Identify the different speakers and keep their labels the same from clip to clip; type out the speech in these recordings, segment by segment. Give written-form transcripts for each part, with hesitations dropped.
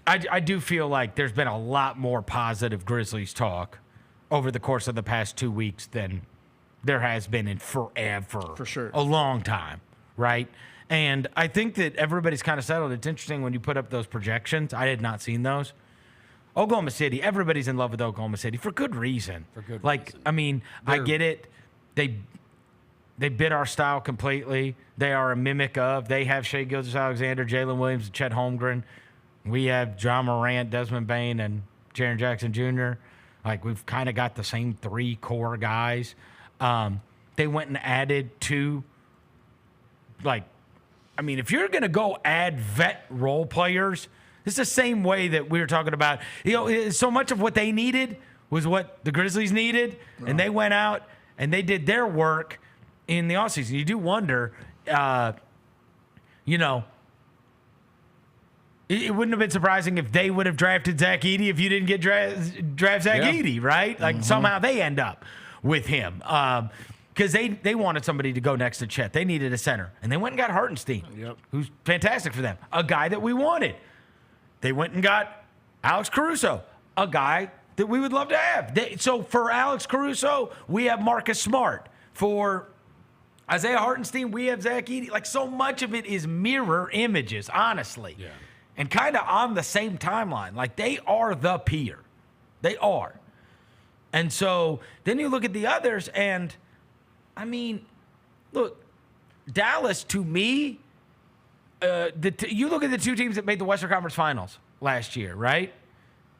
Speaker 1: I do feel like there's been a lot more positive Grizzlies talk over the course of the past 2 weeks than there has been in forever.
Speaker 2: For sure.
Speaker 1: A long time, right? And I think that everybody's kind of settled. It's interesting when you put up those projections. I had not seen those. Oklahoma City, everybody's in love with Oklahoma City for good reason. Reason. I mean, I get it. They bit our style completely. They are a mimic of. They have Shai Gilgeous-Alexander, Jalen Williams, Chet Holmgren. We have John Morant, Desmond Bane, and Jaren Jackson Jr. Like, we've kind of got the same 3 core guys. They went and added 2, if you're going to go add vet role players, it's the same way that we were talking about. So much of what they needed was what the Grizzlies needed, and they went out and they did their work in the offseason. You do wonder, it wouldn't have been surprising if they would have drafted Zach Edey if you didn't get draft Zach Edey, right? Like, somehow they end up with him. Because they wanted somebody to go next to Chet. They needed a center. And they went and got Hartenstein, who's fantastic for them. A guy that we wanted. They went and got Alex Caruso, a guy that we would love to have. So for Alex Caruso, we have Marcus Smart. For Isaiah Hartenstein, we have Zach Edey. Like, so much of it is mirror images, honestly. Yeah. And kind of on the same timeline. Like, they are the peer. They are. And so then you look at the others, and, I mean, look, Dallas, to me, you look at the 2 teams that made the Western Conference Finals last year, right?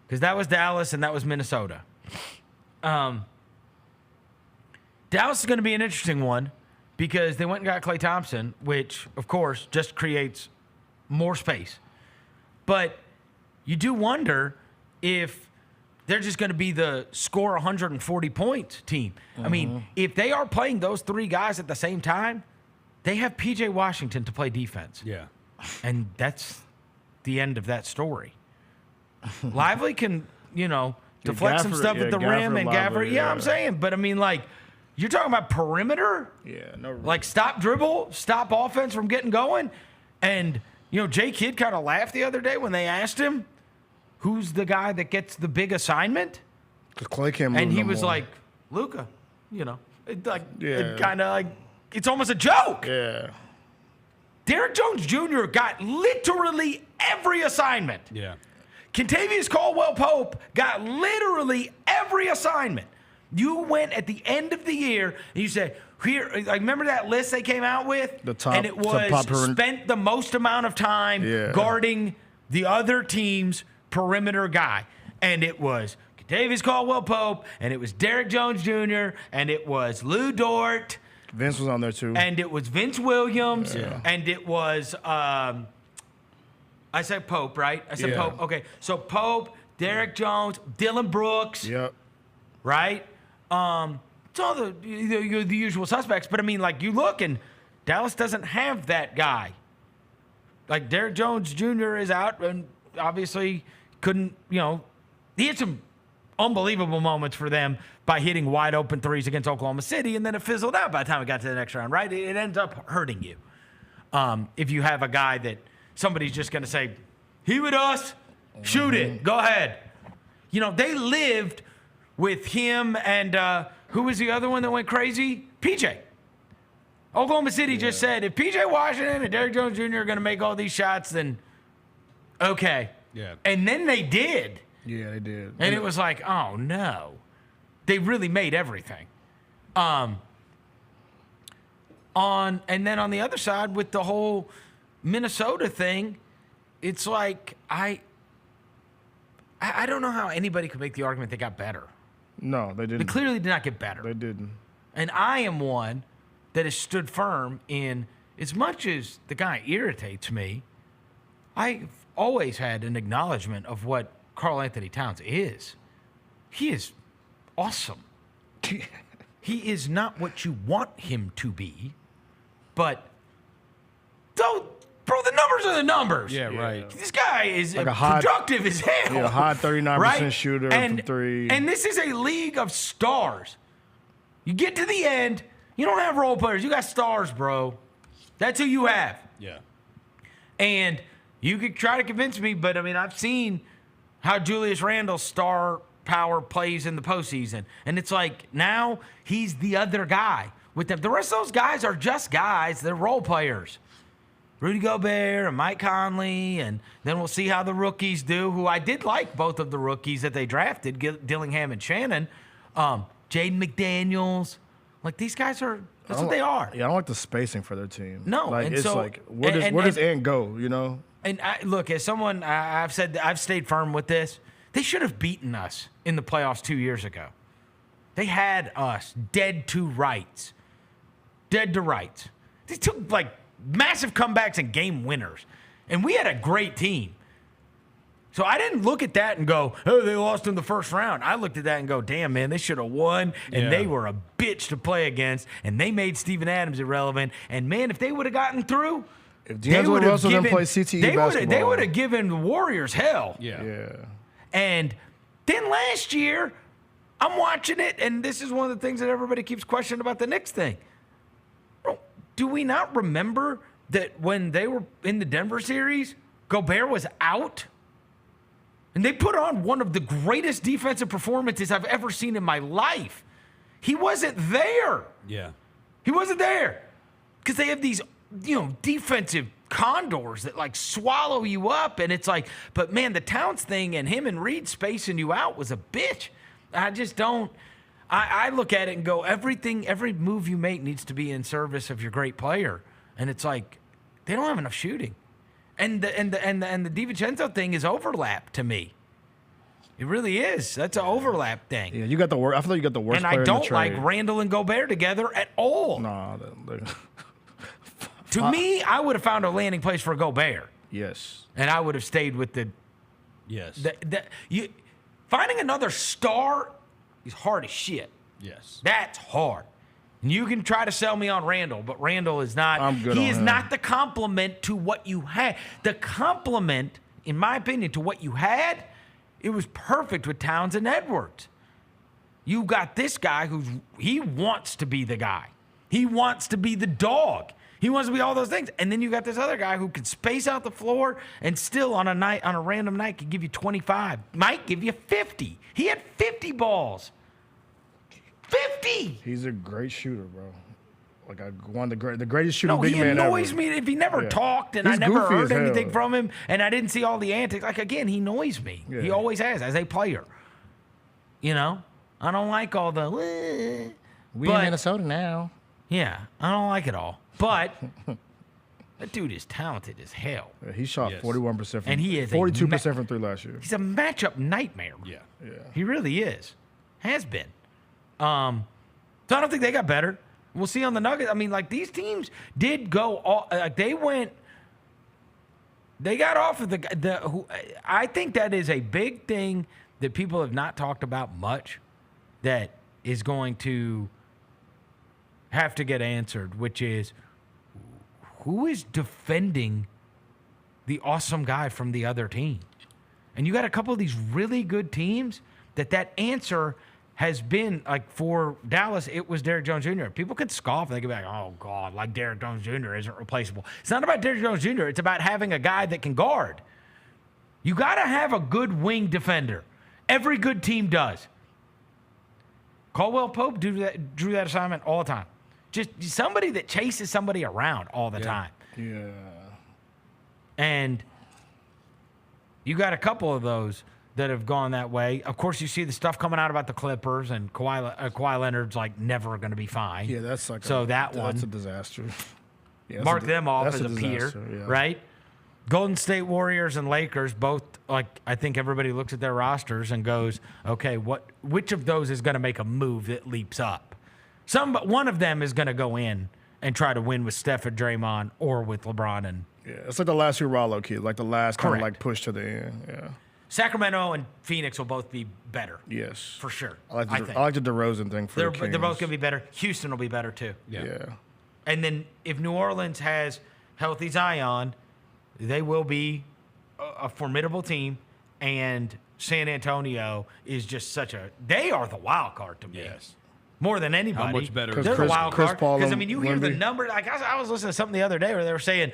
Speaker 1: Because that was Dallas and that was Minnesota. Dallas is going to be an interesting one because they went and got Klay Thompson, which, of course, just creates more space. But you do wonder if they're just going to be the score 140 points team. I mean, if they are playing those 3 guys at the same time, they have P.J. Washington to play defense. Yeah. And that's the end of that story. Lively can, deflect some stuff at the rim and Gafford. Yeah, I'm saying. But, I mean, like, you're talking about perimeter?
Speaker 2: Yeah. No.
Speaker 1: Like, stop dribble, stop offense from getting going. And, Jay Kidd kind of laughed the other day when they asked him, who's the guy that gets the big assignment?
Speaker 2: Because Klay can't move.
Speaker 1: And he was like, Luka. Kind of like, it's almost a joke.
Speaker 2: Yeah.
Speaker 1: Derek Jones Jr. got literally every assignment. Yeah. Kentavious Caldwell-Pope got literally every assignment. You went at the end of the year and you said, here, like, remember that list they came out with?
Speaker 2: The top,
Speaker 1: and it was spent the most amount of time guarding the other team's perimeter guy. And it was Kentavious Caldwell-Pope, and it was Derek Jones Jr., and it was Lou Dort.
Speaker 2: Vince was on there too.
Speaker 1: And it was Vince Williams, and it was, I said Pope, right? I said Pope. Okay, so Pope, Derek Jones, Dylan Brooks.
Speaker 2: Yep.
Speaker 1: Right? It's all the usual suspects. But, I mean, like, you look, and Dallas doesn't have that guy. Like, Derek Jones Jr. is out, and obviously couldn't, he had some unbelievable moments for them by hitting wide open threes against Oklahoma City, and then it fizzled out by the time it got to the next round, right? It ends up hurting you. If you have a guy that somebody's just going to say, he with us, shoot it, go ahead. They lived with him and who was the other one that went crazy? PJ. Oklahoma City just said, if PJ Washington and Derek Jones Jr. are going to make all these shots, then okay. Yeah. And then they did.
Speaker 2: Yeah, they did.
Speaker 1: And it was like, oh, no. They really made everything. And then on the other side, with the whole Minnesota thing, it's like I don't know how anybody could make the argument they got better.
Speaker 2: No, they didn't.
Speaker 1: They clearly did not get better.
Speaker 2: They didn't.
Speaker 1: And I am one that has stood firm in, as much as the guy irritates me, I've always had an acknowledgement of what Karl Anthony Towns is. He is awesome. He is not what you want him to be, but bro, the numbers are the numbers.
Speaker 2: Yeah, right.
Speaker 1: This guy is like productive as hell.
Speaker 2: Yeah, a high 39%
Speaker 1: right?
Speaker 2: shooter from 3.
Speaker 1: And this is a league of stars. You get to the end, you don't have role players. You got stars, bro. That's who you have.
Speaker 3: Yeah.
Speaker 1: And You could try to convince me, but I mean, I've seen how Julius Randle's star power plays in the postseason. And it's like now he's the other guy with them. The rest of those guys are just guys. They're role players. Rudy Gobert and Mike Conley, and then we'll see how the rookies do, who I did like both of the rookies that they drafted, Dillingham and Shannon. Jaden McDaniels. Like, these guys are, that's what they are.
Speaker 2: Yeah, I don't like the spacing for their team.
Speaker 1: No.
Speaker 2: Like,
Speaker 1: and
Speaker 2: it's
Speaker 1: so,
Speaker 2: like, where does Ant go, you know?
Speaker 1: And look, as someone, I've said, I've stayed firm with this. They should have beaten us in the playoffs 2 years ago. They had us dead to rights. Dead to rights. They took, like, massive comebacks and game winners. And we had a great team. So I didn't look at that and go, oh, they lost in the first round. I looked at that and go, damn, man, they should have won. And they were a bitch to play against. And they made Steven Adams irrelevant. And, man, if they would have gotten through,
Speaker 2: if D'Angelo Russell didn't play CTE basketball,
Speaker 1: they would have given the Warriors hell.
Speaker 2: Yeah.
Speaker 1: And then last year, I'm watching it, and this is one of the things that everybody keeps questioning about the Knicks thing. Do we not remember that when they were in the Denver series, Gobert was out? And they put on one of the greatest defensive performances I've ever seen in my life. He wasn't there.
Speaker 3: Yeah.
Speaker 1: He wasn't there. Because they have these, defensive condors that, like, swallow you up. And it's like, but, man, the Towns thing and him and Reed spacing you out was a bitch. I just don't. I look at it and go, every move you make needs to be in service of your great player. And it's like, they don't have enough shooting. And the DiVincenzo thing is overlap to me. It really is. That's an overlap thing.
Speaker 2: Yeah, you got the worst. I feel like you got the worst.
Speaker 1: And I don't like Randall and Gobert together at all.
Speaker 2: Nah.
Speaker 1: To me, I would have found a landing place for Gobert.
Speaker 2: Yes.
Speaker 1: And I would have stayed with the.
Speaker 3: Yes.
Speaker 1: Finding another star is hard as shit.
Speaker 3: Yes.
Speaker 1: That's hard. And you can try to sell me on Randall, but Randall is not.
Speaker 2: I'm good
Speaker 1: he
Speaker 2: on
Speaker 1: is
Speaker 2: him.
Speaker 1: not the complement to what you had. The complement, in my opinion, to what you had, it was perfect with Towns and Edwards. You got this guy he wants to be the guy. He wants to be the dog. He wants to be all those things. And then you got this other guy who can space out the floor and still on a random night can give you 25. Might give you 50. He had 50 balls. 50.
Speaker 2: He's a great shooter, bro. Like one of the greatest shooting big man ever.
Speaker 1: He annoys me if he never talked and
Speaker 2: He's
Speaker 1: I never
Speaker 2: goofy
Speaker 1: heard
Speaker 2: as hell.
Speaker 1: anything from him and I didn't see all the antics. Like, again, he annoys me.
Speaker 2: Yeah.
Speaker 1: He always has as a player. I don't like all the.
Speaker 2: We in Minnesota now.
Speaker 1: Yeah, I don't like it all. But that dude is talented as hell.
Speaker 2: Yeah, he shot 41% from,
Speaker 1: And he is
Speaker 2: 42% from three last year.
Speaker 1: He's a matchup nightmare.
Speaker 3: Yeah.
Speaker 1: He really is. Has been. So I don't think they got better. We'll see on the Nuggets. I mean, like, these teams did go all. They got off of I think that is a big thing that people have not talked about much that is going to have to get answered, which is who is defending the awesome guy from the other team? And you got a couple of these really good teams that answer has been, like, for Dallas, it was Derrick Jones Jr. People could scoff and they could be like, oh, God, like Derrick Jones Jr. isn't replaceable. It's not about Derrick Jones Jr. It's about having a guy that can guard. You got to have a good wing defender. Every good team does. Caldwell Pope drew that assignment all the time. Just somebody that chases somebody around all the time.
Speaker 2: Yeah.
Speaker 1: And you got a couple of those that have gone that way. Of course, you see the stuff coming out about the Clippers and Kawhi Leonard's like never going to be fine.
Speaker 2: Yeah, that's like
Speaker 1: that's
Speaker 2: a disaster. Yeah,
Speaker 1: mark them off as a peer,
Speaker 2: yeah.
Speaker 1: right? Golden State Warriors and Lakers both, like, I think everybody looks at their rosters and goes, okay, which of those is going to make a move that leaps up? One of them is going to go in and try to win with Steph and Draymond or with LeBron and.
Speaker 2: Yeah, it's like the last few Rollo kids, like the last kind of like push to the end. Yeah.
Speaker 1: Sacramento and Phoenix will both be better.
Speaker 2: Yes.
Speaker 1: For sure.
Speaker 2: I like the DeRozan thing for
Speaker 1: they're
Speaker 2: the Kings.
Speaker 1: both going to be better. Houston will be better too.
Speaker 2: Yeah.
Speaker 1: And then if New Orleans has healthy Zion, they will be a formidable team. And San Antonio is just they are the wild card to me.
Speaker 3: Yes.
Speaker 1: More than anybody.
Speaker 3: How much better?
Speaker 1: They're the wild
Speaker 2: Chris
Speaker 1: card.
Speaker 2: Paul
Speaker 1: Because,
Speaker 2: and
Speaker 1: you hear the
Speaker 2: Wemby.
Speaker 1: number. Like, I was listening to something the other day where they were saying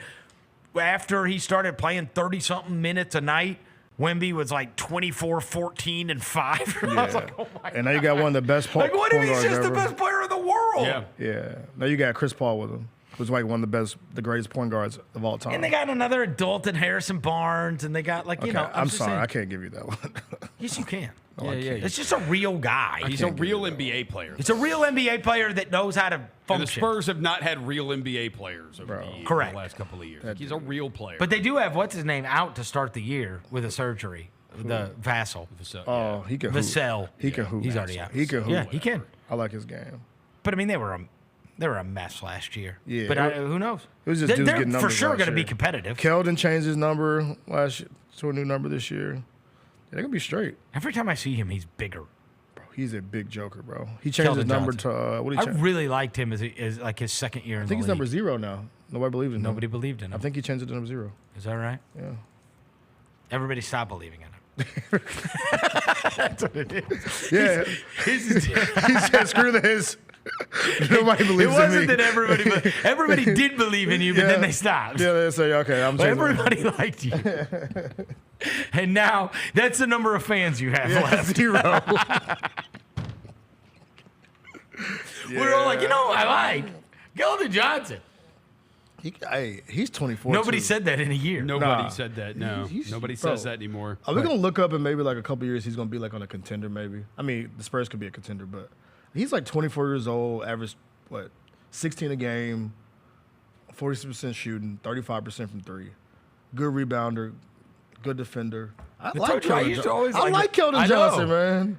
Speaker 1: after he started playing 30-something minutes a night, Wemby was like 24, 14, and 5. I was like, oh my
Speaker 2: And now you got one of the best point
Speaker 1: Like, what if he's
Speaker 2: guards
Speaker 1: just the
Speaker 2: ever.
Speaker 1: best player in the world?
Speaker 2: Yeah. Now you got Chris Paul with him, who's like one of the greatest point guards of all time.
Speaker 1: And they got another adult in Harrison Barnes, and they got, like, you know.
Speaker 2: I'm
Speaker 1: just
Speaker 2: sorry.
Speaker 1: saying.
Speaker 2: I can't give you that one.
Speaker 1: Yes, you can.
Speaker 3: Yeah.
Speaker 1: It's just a real guy.
Speaker 3: He's a real NBA player.
Speaker 1: It's a real NBA player that knows how to
Speaker 3: And
Speaker 1: function.
Speaker 3: the Spurs have not had real NBA players over the years,
Speaker 1: Correct.
Speaker 3: the last couple of years. Like, he's a real player.
Speaker 1: But they do have, what's his name, out to start the year with a surgery. The Vassell.
Speaker 2: Oh, he can hoop.
Speaker 1: Vassell.
Speaker 2: He can hoop.
Speaker 1: He's already out.
Speaker 2: He can hoop.
Speaker 1: Yeah, he can.
Speaker 2: I like his game.
Speaker 1: But, I mean, they were a mess last year.
Speaker 2: Yeah.
Speaker 1: But who knows?
Speaker 2: It was just dudes
Speaker 1: They're
Speaker 2: getting
Speaker 1: for
Speaker 2: numbers
Speaker 1: sure
Speaker 2: last
Speaker 1: going to be
Speaker 2: year.
Speaker 1: competitive.
Speaker 2: Keldon changed his number last year to a new number this year. They're going to be straight.
Speaker 1: Every time I see him, he's bigger.
Speaker 2: Bro, he's a big joker, bro. He changed his
Speaker 1: Keldon
Speaker 2: number
Speaker 1: Johnson.
Speaker 2: to, what did he
Speaker 1: I
Speaker 2: change?
Speaker 1: really liked him as like his second year in
Speaker 2: I think
Speaker 1: the
Speaker 2: he's number
Speaker 1: league.
Speaker 2: 0 now. Nobody believed in him.
Speaker 1: Nobody believed in him.
Speaker 2: I think he changed it to number 0.
Speaker 1: Is that right?
Speaker 2: Yeah.
Speaker 1: Everybody stopped believing in him. That's what it is.
Speaker 2: Yeah. he said, screw this. Nobody
Speaker 1: It
Speaker 2: believes in me.
Speaker 1: wasn't that everybody did believe in you, but then they stopped.
Speaker 2: Yeah, they say, okay, I'm
Speaker 1: But
Speaker 2: changing it.
Speaker 1: everybody liked you. And now that's the number of fans you have
Speaker 2: Yeah,
Speaker 1: left.
Speaker 2: 0.
Speaker 1: We're all like, you know, I like Keldon Johnson.
Speaker 2: He's 24.
Speaker 1: Nobody
Speaker 2: too.
Speaker 1: said that in a year.
Speaker 3: Nobody
Speaker 2: Nah.
Speaker 3: said that. No, nobody
Speaker 2: bro.
Speaker 3: says that anymore.
Speaker 2: Are we gonna look up in maybe like a couple years? He's gonna be like on a contender, maybe. I mean, the Spurs could be a contender, but he's like 24 years old, average 16 a game, 46% shooting, 35% from 3, good rebounder, good defender. I like
Speaker 1: told you, I
Speaker 2: Keldon
Speaker 1: used to
Speaker 2: Johnson.
Speaker 1: always
Speaker 2: I
Speaker 1: like
Speaker 2: like Keldon
Speaker 1: I know.
Speaker 2: Johnson, man.